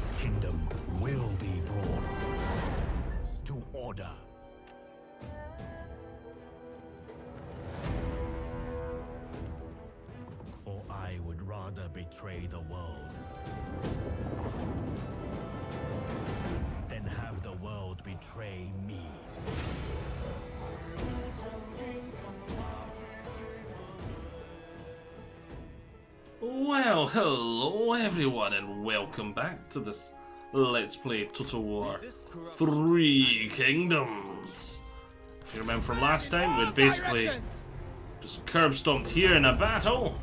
This kingdom will be brought to order. For I would rather betray the world than have the world betray me. Well, hello everyone and welcome back to this Let's Play Total War 3 Kingdoms. If you remember from last time, we'd basically just curb stomped here in a battle.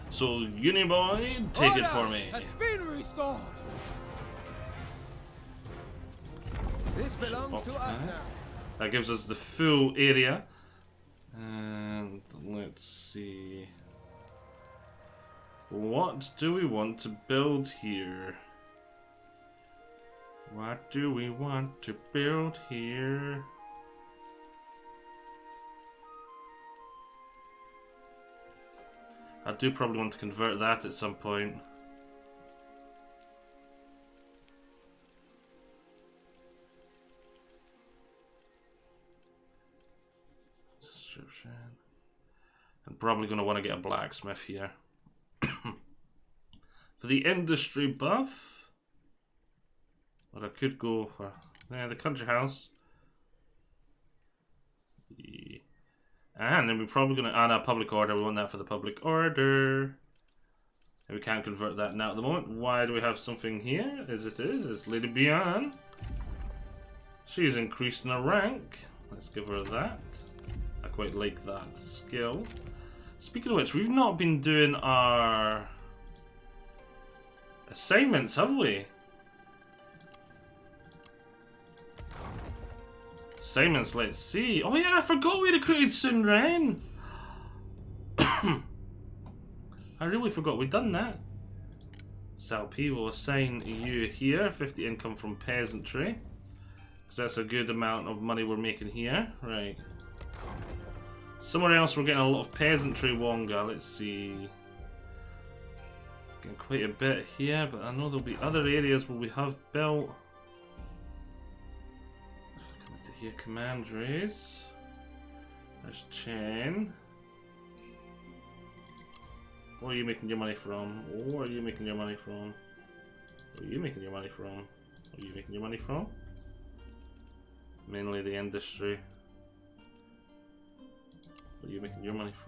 So, Uniboy, take it for me. Has been restored. This belongs to us now. That gives us the full area. And let's see. What do we want to build here? What do we want to build here? I do probably want to convert that at some point. Description. I'm probably going to want to get a blacksmith here. For the industry buff, but I could go for the country house. Yeah. And then we're probably going to add a public order. We want that for the public order. And we can't convert that now at the moment. Why do we have something here? As it is, it's Lady Bian. She's increased in her rank. Let's give her that. I quite like that skill. Speaking of which, we've not been doing our assignments, have we? Assignments, let's see. Oh yeah, I forgot we recruited Sun Ren. I really forgot we'd done that. Salp will assign you here, 50 income from peasantry. Because that's a good amount of money we're making here. Right. Somewhere else we're getting a lot of peasantry Wonga, let's see. Getting quite a bit here, but I know there'll be other areas where we have built. If I come to here, commanderies. There's Chen. Where are you making your money from? Where are you making your money from? Where are you making your money from? Where are you making your money from? Mainly the industry. Where are you making your money from?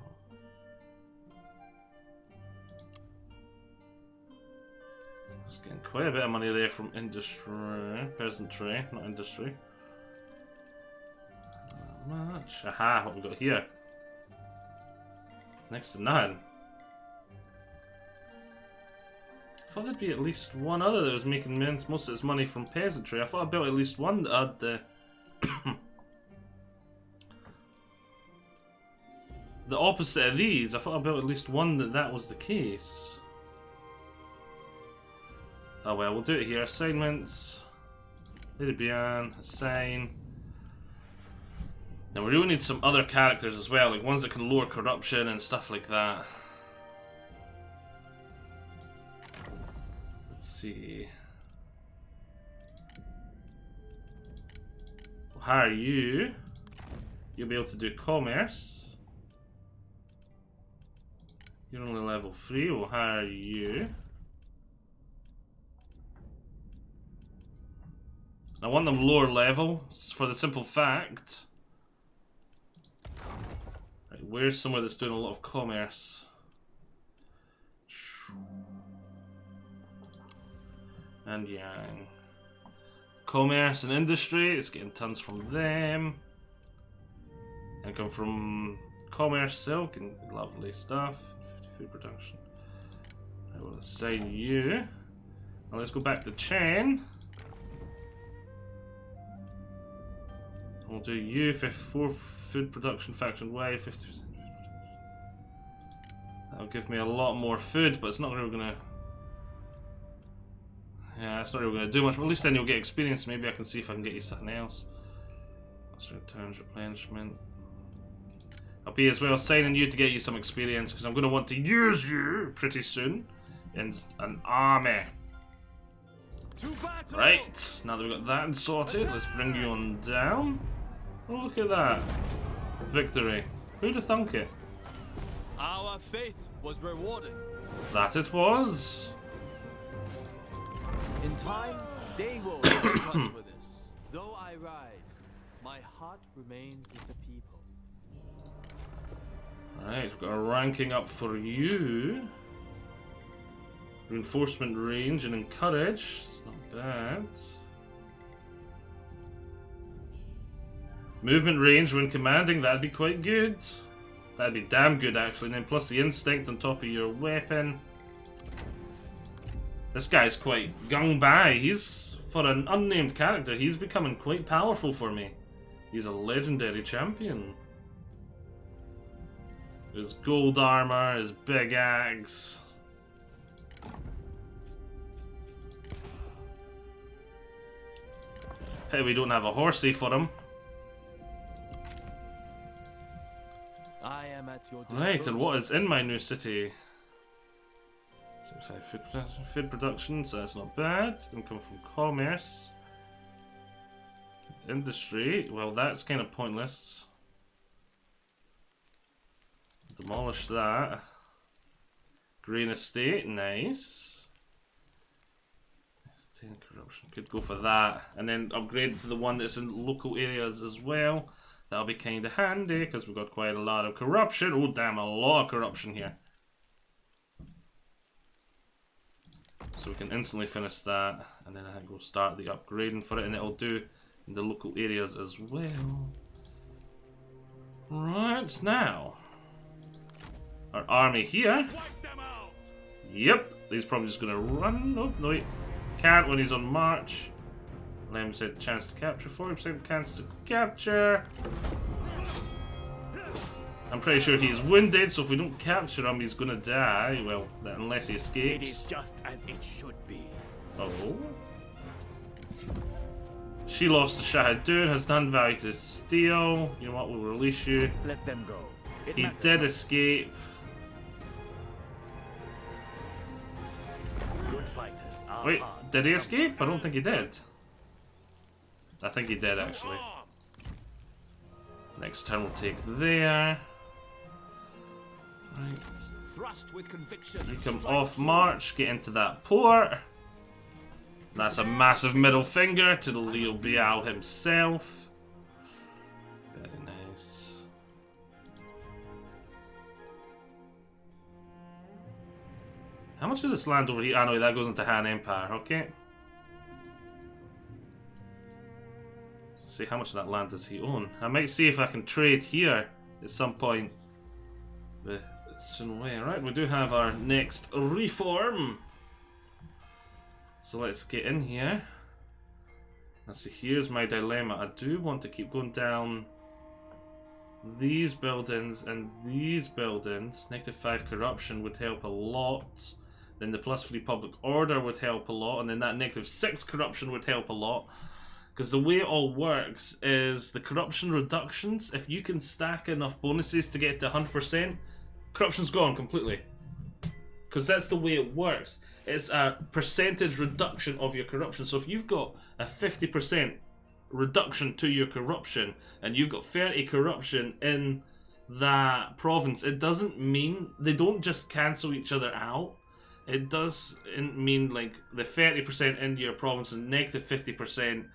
Just getting quite a bit of money there from industry, peasantry, not industry. Not much. Aha, what we got here? Next to none. I thought there'd be at least one other that was making most of its money from peasantry. I thought I built at least one that had the the opposite of these. I thought I built at least one that was the case. Oh well, we'll do it here. Assignments. Lady Bian, assign. Now we really need some other characters as well, like ones that can lower corruption and stuff like that. Let's see. We'll hire you. You'll be able to do commerce. You're only level 3, we'll hire you. I want them lower level for the simple fact. Right, where's somewhere that's doing a lot of commerce? And Yang. Commerce and industry, it's getting tons from them. Income from commerce, silk, and lovely stuff. 50 food production. I will assign you. Now let's go back to Chen. We'll do you 54 food production faction Y 50%. That'll give me a lot more food, but it's not really gonna. Yeah, it's not really gonna do much. But at least then you'll get experience. Maybe I can see if I can get you something else. That's returns replenishment. I'll be as well signing you to get you some experience because I'm going to want to use you pretty soon in an army. To battle! Right, now that we've got that sorted, let's bring you on down. Oh, look at that. Victory. Who'd have thunk it? Our faith was rewarded. That it was. In time, they will thank us for this. Though I rise, my heart remains with the people. Alright, we've got a ranking up for you. Reinforcement range and encourage. It's not bad. Movement range when commanding, that'd be quite good. That'd be damn good actually. And then plus the instinct on top of your weapon. This guy's quite gung-bai. He's, for an unnamed character, he's becoming quite powerful for me. He's a legendary champion. His gold armor, his big axe. Hey, we don't have a horsey for him. I am at your disposal. Right, and what is in my new city? 75 food production, so that's not bad. Income from commerce. Industry, well that's kind of pointless. Demolish that. Green estate, nice. Corruption, could go for that. And then upgrade to the one that's in local areas as well. That'll be kind of handy because we've got quite a lot of corruption. Oh damn, a lot of corruption here. So we can instantly finish that, and then I can go start the upgrading for it, and it'll do in the local areas as well. Right, now our army here. Yep, he's probably just gonna run. Nope, no, he can't when he's on march. Lem said chance to capture, 40% chance to capture. I'm pretty sure he's wounded, so if we don't capture him, he's gonna die. Well, unless he escapes. It is just as it should be. Oh. She lost to Shahadun, has done value to steal. You know what, we'll release you. Let them go. It He matters did not. escape. Good fighters are Wait, hard did to he come escape? I don't think he did. I think he did, actually. Next turn we'll take there. Right. Thrust with conviction. You come off march, get into that port. That's a massive middle finger to the Leo Bial himself. Very nice. How much of this land over here? Ah, no, that goes into Han Empire, okay. See how much of that land does he own. I might see if I can trade here at some point with Sun Wei. Right, we do have our next reform. So let's get in here. Now see, here's my dilemma. I do want to keep going down these buildings and these buildings. -5 corruption would help a lot. Then the +3 public order would help a lot. And then that -6 corruption would help a lot. Because the way it all works is the corruption reductions, if you can stack enough bonuses to get to 100%, corruption's gone completely. Because that's the way it works. It's a percentage reduction of your corruption. So if you've got a 50% reduction to your corruption, and you've got 30 corruption in that province, it doesn't mean, they don't just cancel each other out. It does mean like the 30% in your province and -50%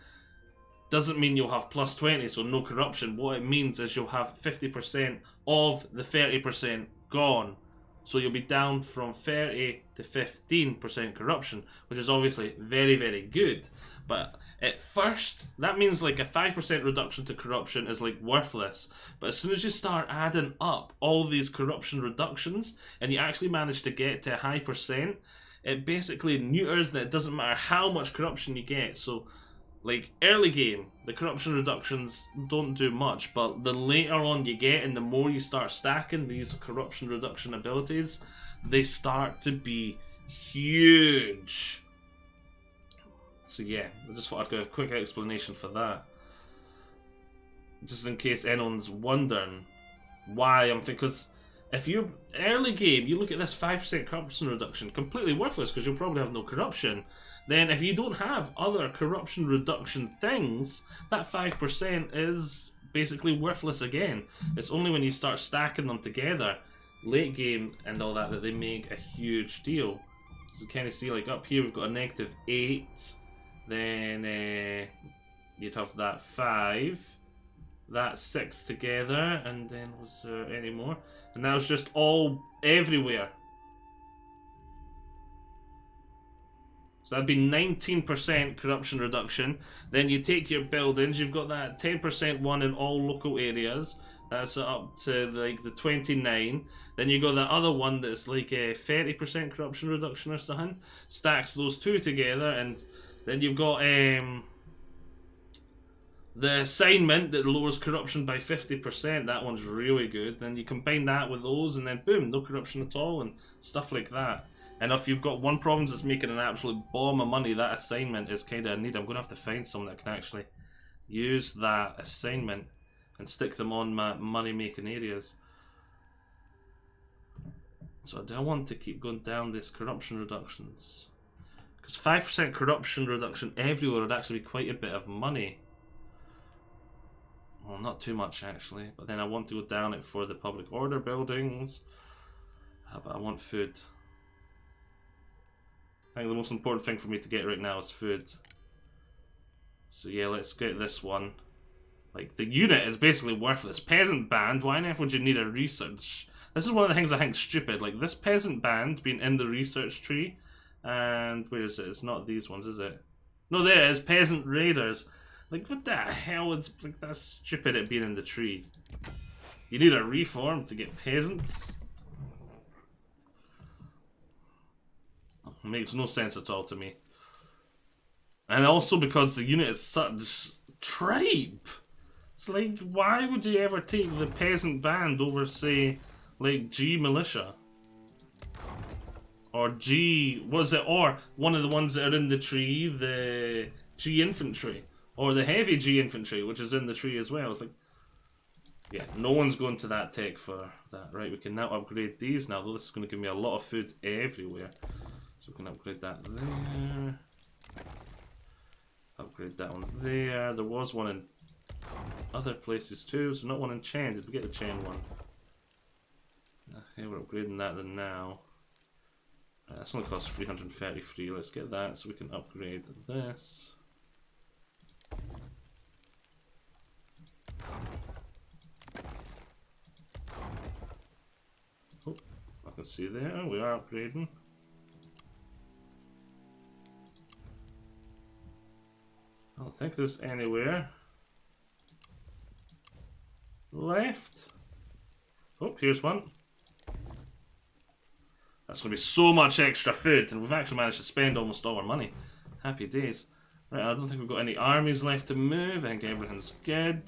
doesn't mean you'll have +20, so no corruption. What it means is you'll have 50% of the 30% gone. So you'll be down from 30 to 15% corruption, which is obviously very, very good. But at first, that means like a 5% reduction to corruption is like worthless. But as soon as you start adding up all these corruption reductions, and you actually manage to get to a high percent, it basically neuters that it doesn't matter how much corruption you get. So like early game, the corruption reductions don't do much, but the later on you get and the more you start stacking these corruption reduction abilities, they start to be huge. So yeah, I just thought I'd give a quick explanation for that. Just in case anyone's wondering why I'm thinking, because if you're early game, you look at this 5% corruption reduction, completely worthless because you'll probably have no corruption. Then if you don't have other corruption reduction things, that 5% is basically worthless again. It's only when you start stacking them together, late game and all that, that they make a huge deal. So you kind of see, like up here we've got a -8, then you'd have that 5, that 6 together, and then was there any more? And that was just all everywhere. So that'd be 19% corruption reduction. Then you take your buildings, you've got that 10% one in all local areas. That's up to like the 29. Then you got that other one that's like a 30% corruption reduction or something. Stacks those two together, and then you've got the assignment that lowers corruption by 50%. That one's really good. Then you combine that with those, and then boom, no corruption at all, and stuff like that. And if you've got one province that's making an absolute bomb of money, that assignment is kind of neat. I'm going to have to find someone that can actually use that assignment and stick them on my money-making areas. So do I want to keep going down this corruption reductions? Because 5% corruption reduction everywhere would actually be quite a bit of money. Well, not too much actually, but then I want to go down it for the public order buildings. But I want food. I think the most important thing for me to get right now is food. So yeah, let's get this one. Like, the unit is basically worthless. Peasant band, why on earth would you need a research? This is one of the things I think is stupid. Like, this peasant band being in the research tree, and where is it? It's not these ones, is it? No, there it is, peasant raiders. Like, what the hell? It's like, that's stupid, it being in the tree. You need a reform to get peasants? Makes no sense at all to me. And also because the unit is such tripe. It's like, why would you ever take the peasant band over, say, like G militia? Or G, was it, or one of the ones that are in the tree, the G infantry. Or the heavy G infantry, which is in the tree as well. It's like, yeah, no one's going to that tech for that. Right, we can now upgrade these now, though this is going to give me a lot of food everywhere. So we can upgrade that there. Upgrade that one there. There was one in other places too, so not one in Chen. Did we get the Chen one? Okay, we're upgrading that then now. That's only costs 333. Let's get that so we can upgrade this. Oh, I can see there. We are upgrading. I don't think there's anywhere left. Oh, here's one. That's going to be so much extra food, and we've actually managed to spend almost all our money. Happy days. Right, I don't think we've got any armies left to move. I think everything's good.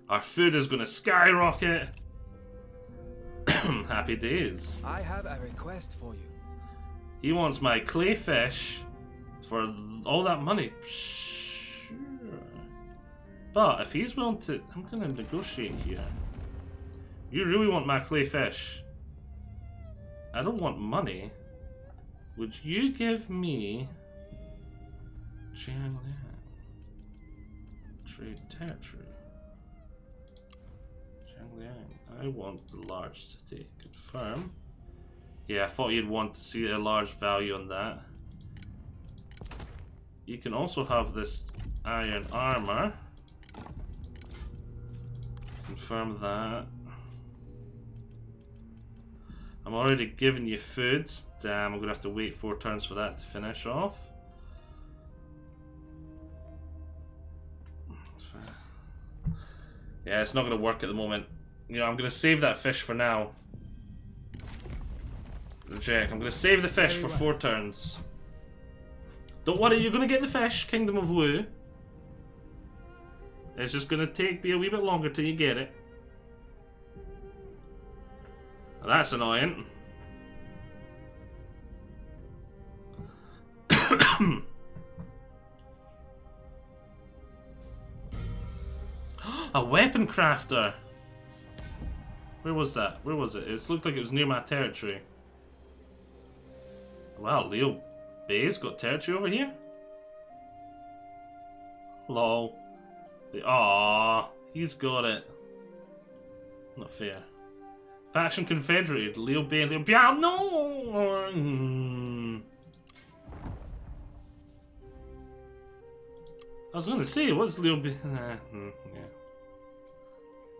Our food is going to skyrocket. Happy days. I have a request for you. He wants my clayfish for all that money. Sure. But if he's willing to... I'm going to negotiate here. You really want my clayfish? I don't want money. Would you give me... Jianglian. Trade territory. Jianglian. I want the large city. Confirm. Yeah, I thought you'd want to see a large value on that. You can also have this iron armor. Confirm that. I'm already giving you food. Damn, I'm gonna have to wait 4 turns for that to finish off. Yeah, it's not gonna work at the moment. You know, I'm gonna save that fish for now. Reject. I'm gonna save the fish for 4 turns. Don't worry, you're gonna get the fish, Kingdom of Wu. It's just gonna take me a wee bit longer till you get it. Well, that's annoying. A weapon crafter. Where was that? Where was it? It looked like it was near my territory. Wow, Leo Bay's got territory over here? Lol. Aww, he's got it. Not fair. Faction Confederated, Leo Bay, Leo Bay. No! I was gonna say, what's Leo Bay? Yeah.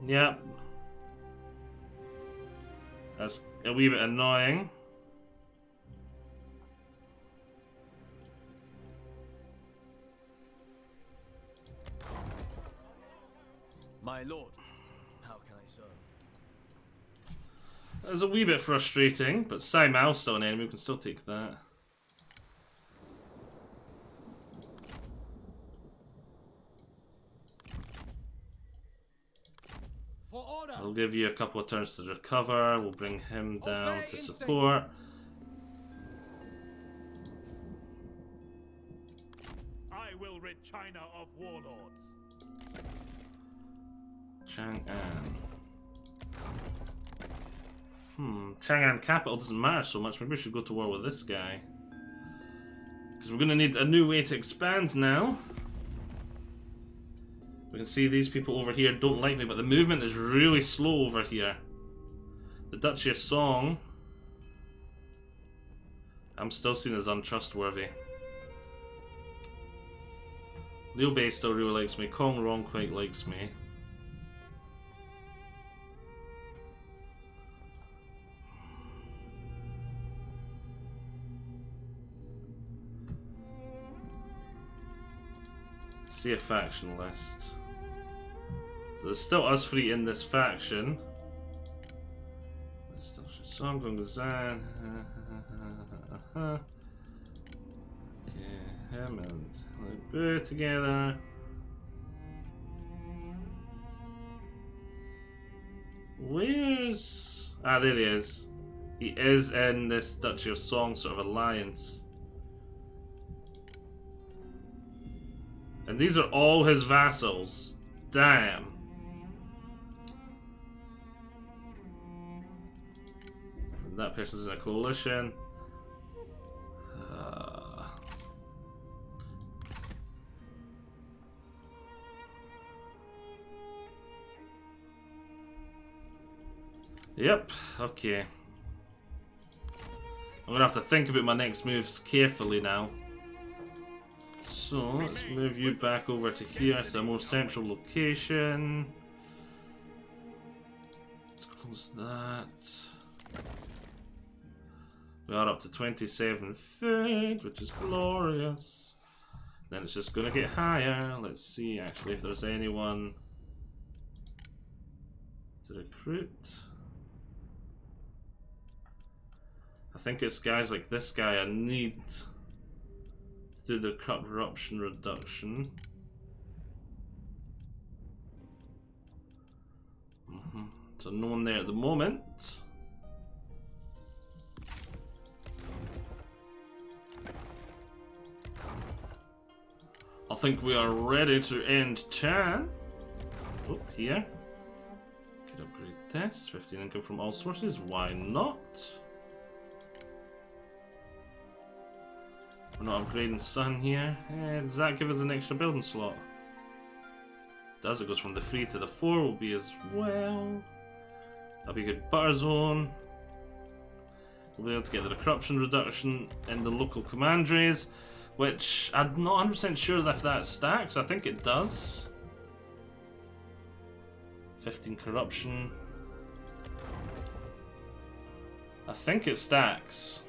Yep. That's a wee bit annoying. My lord, how can I serve? It's a wee bit frustrating, but Sai milestone enemy, we can still take that. For order. I'll give you a couple of turns to recover. We'll bring him down to support. I will rid China of warlords. Chang'an. Chang'an capital doesn't matter so much. Maybe we should go to war with this guy. Because we're going to need a new way to expand now. We can see these people over here don't like me, but the movement is really slow over here. The Duchy of Song, I'm still seen as untrustworthy. Liu Bei still really likes me. Kong Rong quite likes me. See a faction list. So there's still us three in this faction. Song Gong Zan. Okay, him and Boo together. Where's... Ah, there he is. He is in this Duchy of Song sort of alliance. And these are all his vassals. Damn. And that person's in a coalition. Yep, okay. I'm gonna have to think about my next moves carefully now. So, let's move you back over to here. It's a more central location. Let's close that. We are up to 27 food, which is glorious. Then it's just gonna get higher. Let's see actually if there's anyone to recruit. I think it's guys like this guy I need to do the corruption reduction. So no one there at the moment. I think we are ready to end Chan. Oh, here. Could upgrade test. 15 income from all sources. Why not? We're not upgrading Sun here. Does that give us an extra building slot? Does. It goes from the 3 to the 4 will be as well. That'll be a good butter zone. We'll be able to get the corruption reduction in the local commanderies, which I'm not 100% sure if that stacks. I think it does. 15 corruption. I think it stacks.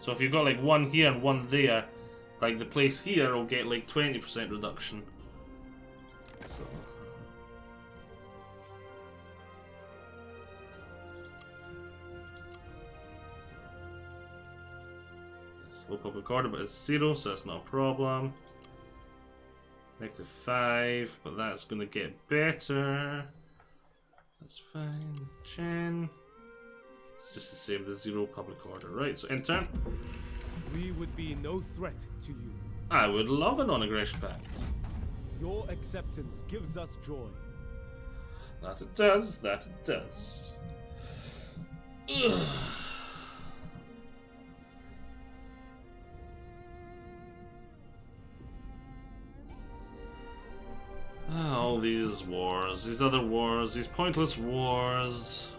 So if you've got like one here and one there, like the place here will get like 20% reduction. So. Low public order, but it's 0, so that's not a problem. -5, but that's going to get better. That's fine. Chen. It's just the same, the 0 public order. Right, so intern. We would be no threat to you. I would love a non-aggression pact. Your acceptance gives us joy. That it does, that it does. Ugh. All these wars, these other wars, these pointless wars.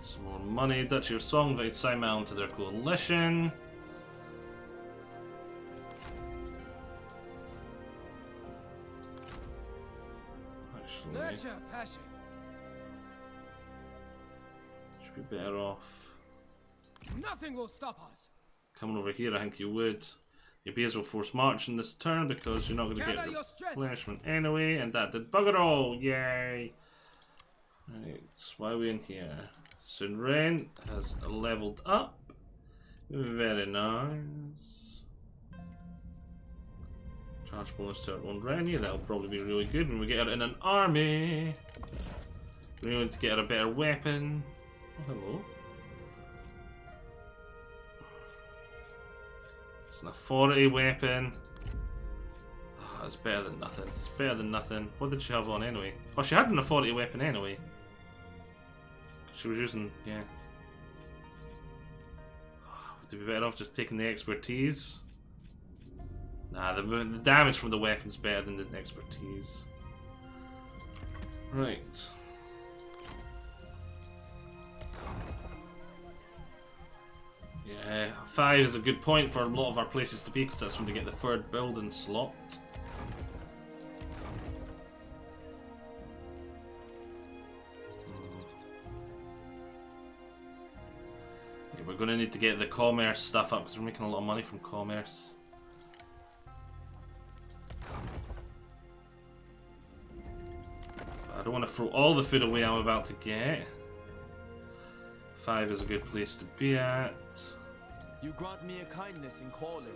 Some more money. Duchy of Song invite Simon to their coalition. Actually, Nurture passion. should be better off Nothing will stop us. coming over here. I think you would. Your beers will force march in this turn because you're not going to Gather get your strength. replenishment anyway, and that did bugger all. Yay! Right, why are we in here? Sunren has leveled up. Very nice. Charge bonus to our own Rennie. That'll probably be really good when we get her in an army. We need to get her a better weapon. Oh, hello. It's an authority weapon. Oh, it's better than nothing. It's better than nothing. What did she have on anyway? Oh, she had an authority weapon anyway. She was using, yeah. Would it be better off just taking the expertise? Nah, the damage from the weapon's better than the expertise. Right. Yeah, 5 is a good point for a lot of our places to be because that's when they get the third building slot. Yeah, we're going to need to get the commerce stuff up because we're making a lot of money from commerce. I don't want to throw all the food away I'm about to get. 5 is a good place to be at. You grant me a kindness in calling,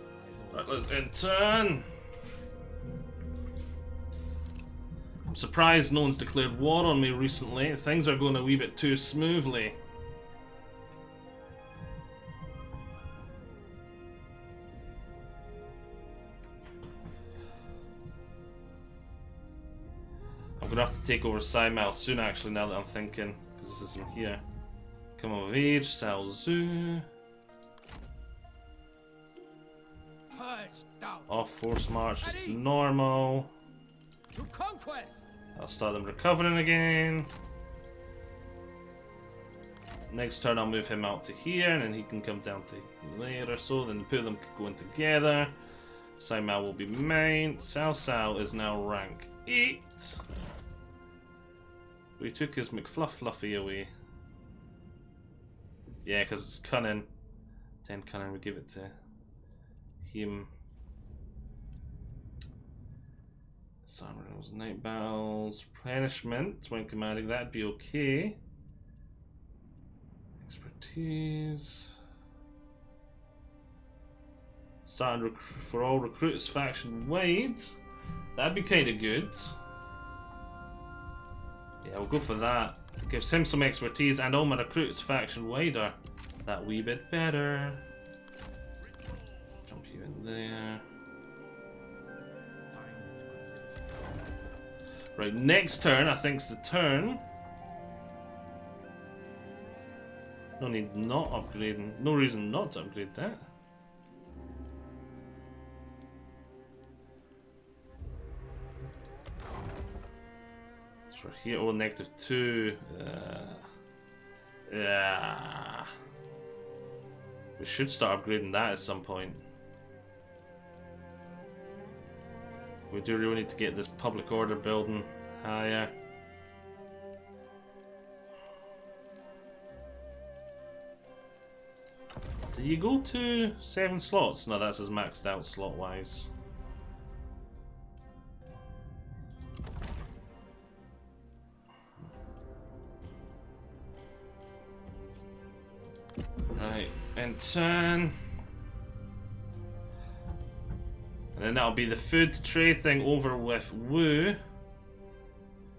my lord. Right, let's intern. I'm surprised no one's declared war on me recently. Things are going a wee bit too smoothly. I'm gonna have to take over Saimao soon, actually, now that I'm thinking, because this isn't here. Come of age, Salzu. Purge down. Off force march just to normal. To conquest. I'll start them recovering again. Next turn I'll move him out to here, and then he can come down to later or so. Then the two of them can go in together. Saimao will be main. Cao Cao is now rank 8. We took his McFluffy away. Yeah, because it's cunning. 10 cunning, we give it to him. Summer's Night Battles. Replenishment when commanding, that'd be okay. Expertise. Starting for all recruits faction wide. That'd be kind of good. Yeah, we'll go for that. Gives him some expertise and all my recruits faction wider. That wee bit better. Jump you in there. Right, next turn I think's the turn. No need not upgrading. No reason not to upgrade that. So here, oh, -2. Yeah. We should start upgrading that at some point. We do really need to get this public order building higher. Do you go to 7 slots? No, that's as maxed out slot wise. Right, and turn. And then that'll be the food trade thing over with Wu.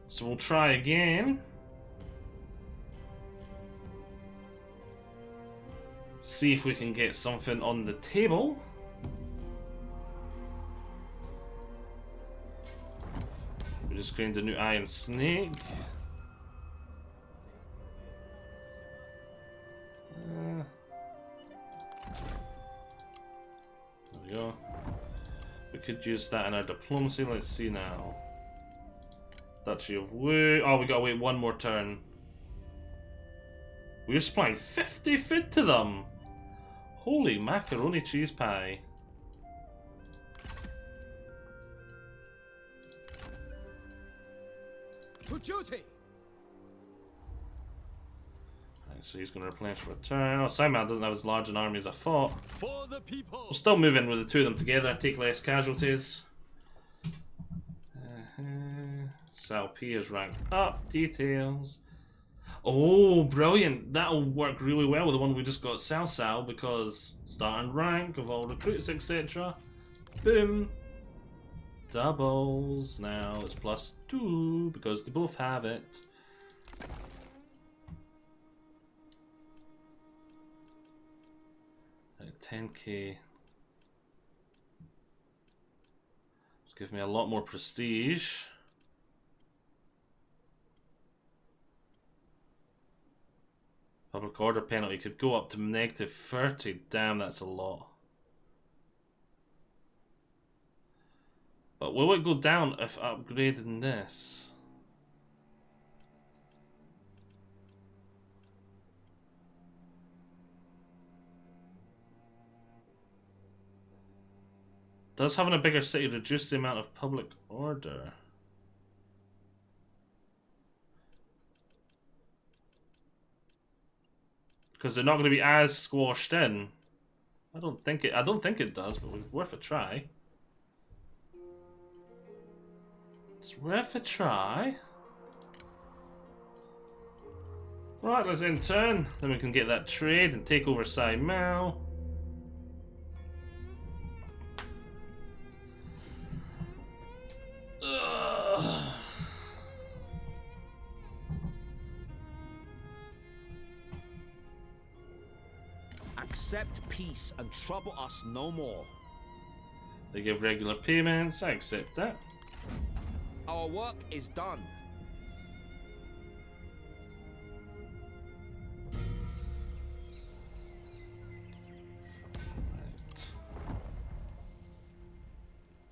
So we'll try again. see if we can get something on the table. We just created a new iron snake. There we go. We could use that in our diplomacy. Let's see now. Duchy of Wu. Oh, we gotta wait one more turn. We're supplying 50 food to them. Holy macaroni cheese pie. To duty. Right, so he's going to replenish for a turn. Oh, Simon doesn't have as large an army as I thought. For the people. We'll still move in with the two of them together, take less casualties. Sal P is ranked up. Details. Oh, brilliant. That'll work really well with the one we just got, Sal, because start and rank of all recruits, etc. Boom. Doubles. Now it's +2 because they both have it. Right, 10k. It's give me a lot more prestige. Public order penalty could go up to -30. Damn, that's a lot. But will it go down if upgrading this? Does having a bigger city reduce the amount of public order? Because they're not going to be as squashed in. I don't think it does, but it's worth a try. It's worth a try. Right, let's end turn. Then we can get that trade and take over Sai Mao. Accept peace and trouble us no more. They give regular payments. I accept that. Our work is done. Right.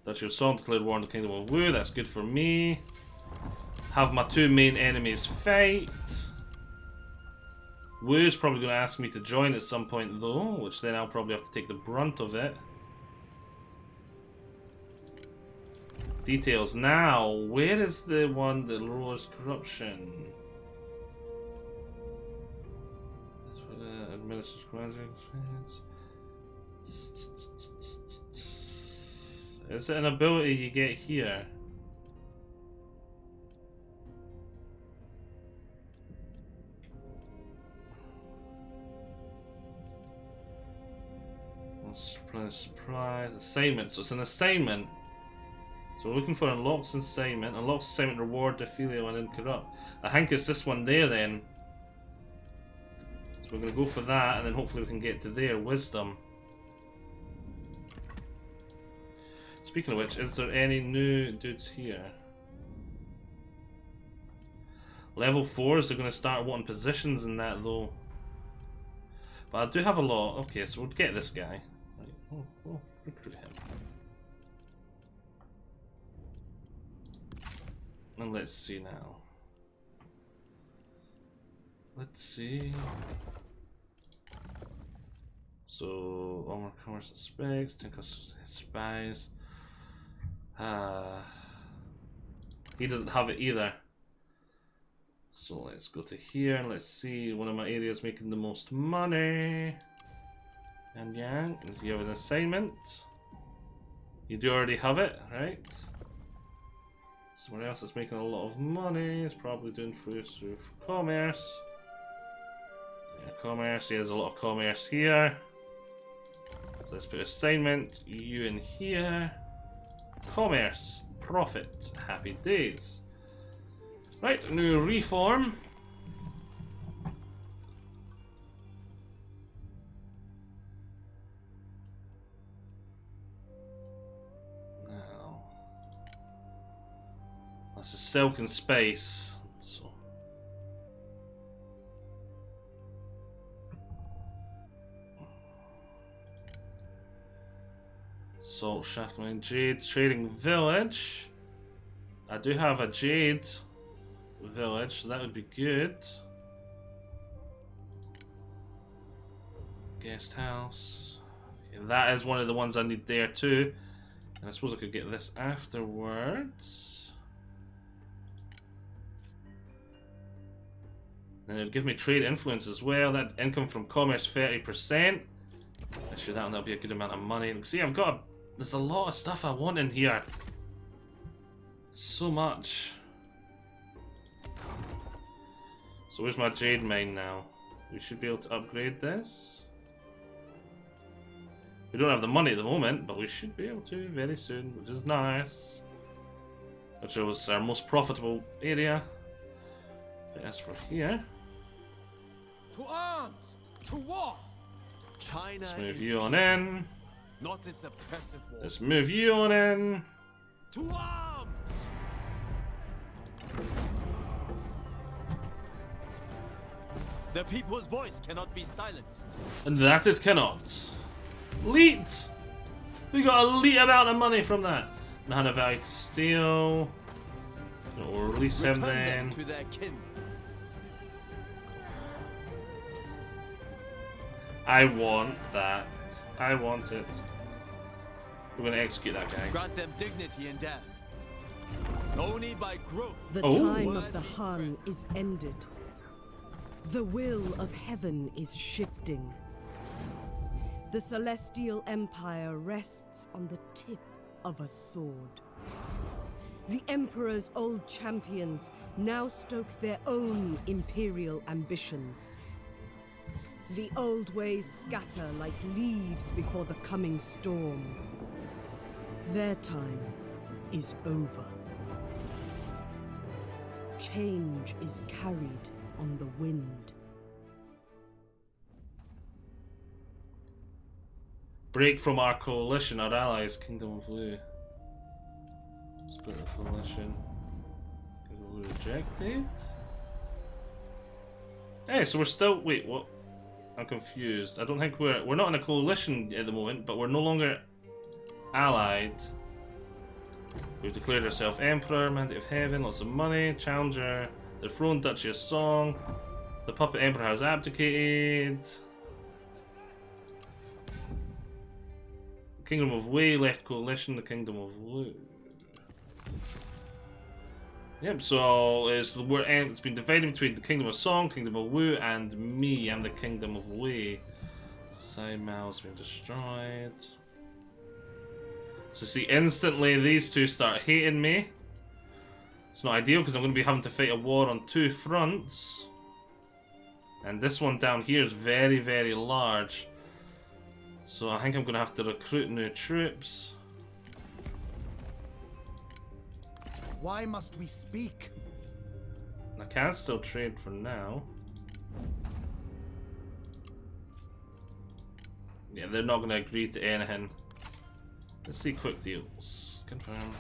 Duchy of Song declared war on the Kingdom of Wu. That's good for me. Have my two main enemies fight. Wu's probably going to ask me to join at some point though, which then I'll probably have to take the brunt of it. Details now. Where is the one that lowers corruption? That's for the administrator's commanding experience. Is it an ability you get here? Surprise assignment. So it's an assignment. So we're looking for unlocks assignment. Unlocks assignment reward Defilio and Incorrupt. I think it's this one there then. So we're gonna go for that, and then hopefully we can get to there. Wisdom. Speaking of which, is there any new dudes here? Level 4s are gonna start wanting positions in that though. But I do have a lot. Okay, so we'll get this guy. Right. Oh, recruit him. And let's see now. Let's see. So, armor, commerce, and specs, Tinker spies. He doesn't have it either. So let's go to here and let's see one of my areas making the most money. And Yang, you have an assignment. You do already have it, right? Someone else is making a lot of money. Is probably doing through commerce. Yeah, commerce. He has a lot of commerce here. So let's put assignment. You in here. Commerce. Profit. Happy days. Right, new reform. Stelk in space. So. Salt Shaft Mine, Jade Trading Village. I do have a Jade Village, so that would be good. Guest House. Okay, that is one of the ones I need there too. And I suppose I could get this afterwards. And it would give me trade influence as well. That income from commerce 30%. Actually, that'll be a good amount of money. See, there's a lot of stuff I want in here. So much. So where's my jade mine now? We should be able to upgrade this. We don't have the money at the moment, but we should be able to very soon, which is nice. Which was our most profitable area. As for here, To arms! To war! China let's move is you on in. not its oppressive war. Let's move you on in. To arms! The people's voice cannot be silenced. And that is cannot. Leet! We got a leet amount of money from that. Not a value to steal. We'll release him Return then. them to their kin. I want that. I want it. We're gonna execute that guy. Grant them dignity in death. Only by growth. The Oh. time of the Han is ended. The will of heaven is shifting. The celestial empire rests on the tip of a sword. The Emperor's old champions now stoke their own imperial ambitions. The old ways scatter like leaves before the coming storm. Their time is over. Change is carried on the wind. Break from our coalition, our allies, Kingdom of Lu. Split the coalition. Kingdom of Lu rejected. Hey, so we're still. Wait, what? I'm confused. I don't think we're not in a coalition at the moment, but we're no longer allied. We've declared ourselves Emperor, Mandate of Heaven, lots of money, Challenger, the throne Duchy of Song, the Puppet Emperor has abdicated. Kingdom of Wei left coalition, the Kingdom of Lu. Yep, so it's been divided between the Kingdom of Song, Kingdom of Wu, and me. I'm the Kingdom of Wei. Side Mao's been destroyed. So see, instantly these two start hating me. It's not ideal because I'm going to be having to fight a war on two fronts. And this one down here is very, very large. So I think I'm going to have to recruit new troops. Why must we speak? I can still trade for now. Yeah, they're not going to agree to anything. Let's see quick deals. Confirm.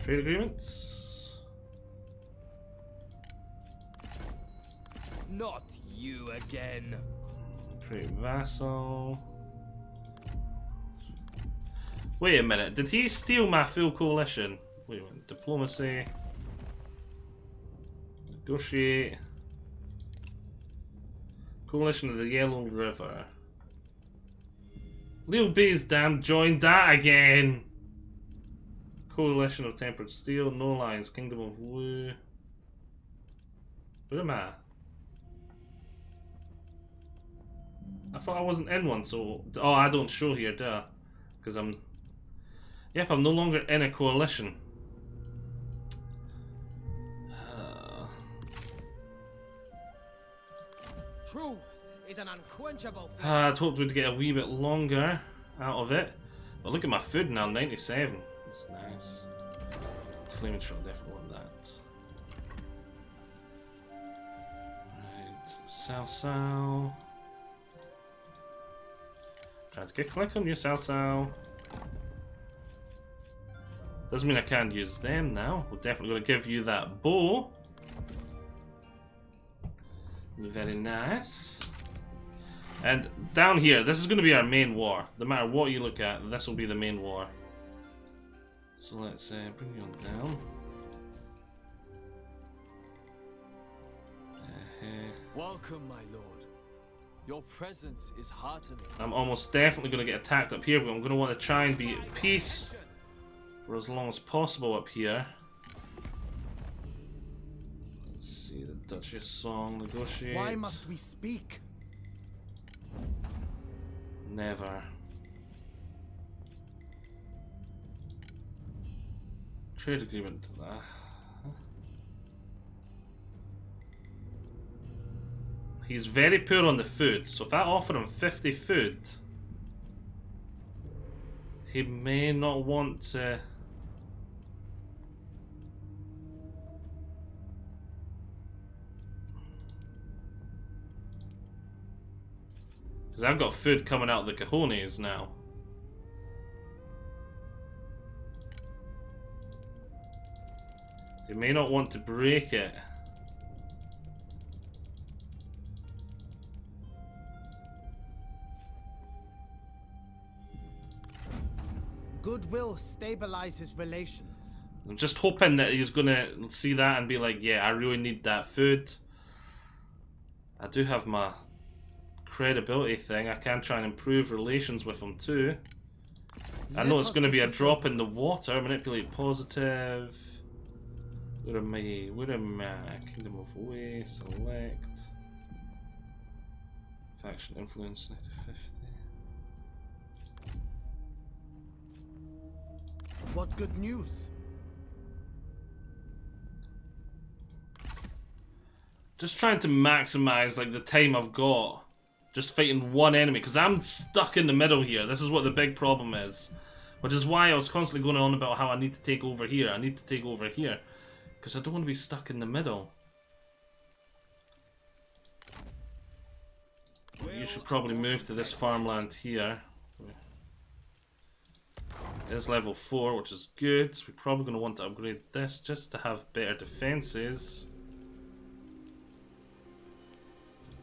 Trade agreements. Not you again. Create vassal. Wait a minute, did he steal my full coalition? Wait a minute, diplomacy. Negotiate. Coalition of the Yellow River. Liu Bei's damn joined that again! Coalition of Tempered Steel, No Lines, Kingdom of Wu. Where am I? I thought I wasn't in one, so... Oh, I don't show here, duh. Because I'm... Yep, I'm no longer in a coalition. Truth is an unquenchable flame. I'd hoped we'd get a wee bit longer out of it. But look at my food now, 97. That's nice. Flaming Shot, definitely want that. Right, Cao. Trying to get click on you, Cao. Doesn't mean I can't use them now. We're definitely going to give you that bow. Very nice. And down here, this is going to be our main war. No matter what you look at, this will be the main war. So let's bring you on down. Welcome, my lord. Your presence is heartening. I'm almost definitely going to get attacked up here, but I'm going to want to try and be at peace for as long as possible up here. Let's see, the Duchess song, negotiate. Why must we speak? Never. Trade agreement. He's very poor on the food, so if I offer him 50 food, he may not want to. Because I've got food coming out of the cojones now. He may not want to break it. Goodwill stabilizes relations. I'm just hoping that he's gonna see that and be like, yeah, I really need that food. I do have my credibility thing. I can try and improve relations with him too. I know it's going to be a drop in the water. Manipulate positive. Where am I? Where am I? Kingdom of Way. Select. Faction influence 50. What good news? Just trying to maximize like the time I've got. Just fighting one enemy, because I'm stuck in the middle here. This is what the big problem is. Which is why I was constantly going on about how I need to take over here. I need to take over here. Because I don't want to be stuck in the middle. You should probably move to this farmland here. It's level 4, which is good. We're probably going to want to upgrade this just to have better defenses.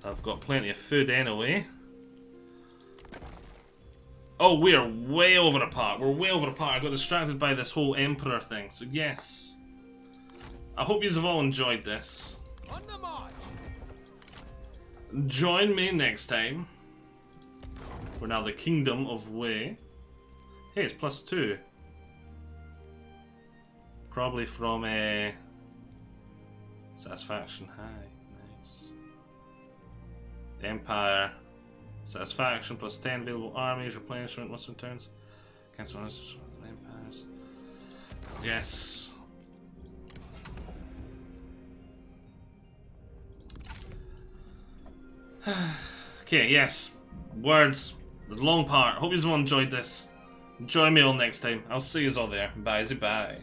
I've got plenty of food anyway. Oh, we are way over apart. We're way over apart. I got distracted by this whole Emperor thing. So yes. I hope you've all enjoyed this. On the march. Join me next time. We're now the Kingdom of Wei. Hey, it's +2. Probably from a Satisfaction High. Nice. Empire. Satisfaction +10 available armies, replenishment, must returns. Cancel empires. Yes. Okay, yes. Words. The long part. Hope you all enjoyed this. Join me all next time. I'll see you all there. Bye-bye.